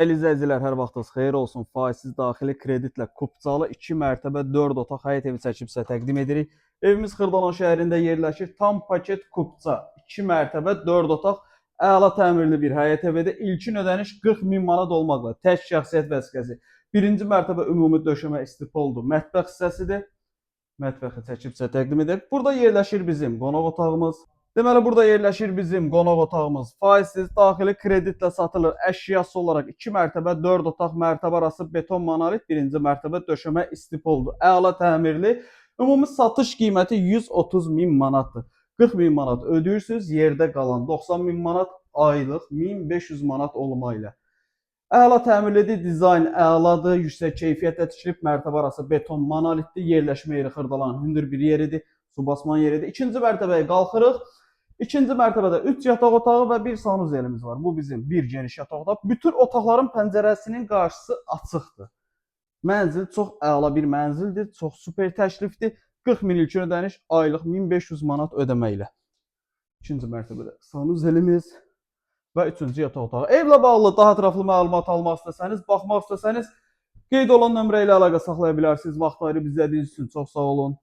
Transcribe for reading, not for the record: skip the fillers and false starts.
Dəyərli izləyicilər, hər vaxtınız xeyir olsun. Faizsiz daxili kreditlə Kupçalı 2 mərtəbə 4 otaq həyət evi çəkib sizə təqdim edirik. Evimiz Xırdalan şəhərində yerləşir. Tam paket Kupça 2 mərtəbə 4 otaq əla təmirli bir həyət evidir. İlkin ödəniş 40 min manat olmaqla tək şəxsiyyət vəsiqəsi. Birinci mərtəbə ümumi döşəmə istifoldu. Mətbəx hissəsidir. Mətbəxi çəkib sizə təqdim edək. Burada yerləşir bizim qonaq otağımız. Deməli, burada yerləşir bizim qonaq otağımız. Faizsiz daxili kreditlə satılır. Əşyası olaraq 2 mərtəbə 4 otaq mərtəbə arası beton monolit, birinci mərtəbə döşəmə istifoldu. Əla təmirli. Ümumi satış qiyməti 130 min manatdır. 40 min manat ödəyirsiniz, yerdə qalan 90 min manat aylıq 1500 manat olma ilə. Əla təmirlidir, dizayn əladır, yüksək keyfiyyətlə tikilib, mərtəbə arası beton monolitdir, yerləşmə yeri Xırdalanın hündür bir yeridir, su basman yeridir. İkinci mərtəbəyə qalxırıq. İkinci mərtəbədə 3 yataq otağı və bir sanuzelimiz var. Bu bizim bir geniş yataq otaq. Bütün otaqların pəncərəsinin qarşısı açıqdır. Mənzil çox əla bir mənzildir, çox super təklifdir. 40 min ilkin ödəniş, aylıq 1500 manat ödəmə ilə. İkinci mərtəbədə sanuzelimiz və üçüncü yataq otağı. Evlə bağlı daha ətraflı məlumat almaq istəsəniz, baxmaq istəsəniz qeyd olan nömrə ilə əlaqə saxlaya bilərsiniz. Vaxt ayırıb izlədiyiniz üçün çox sağ olun.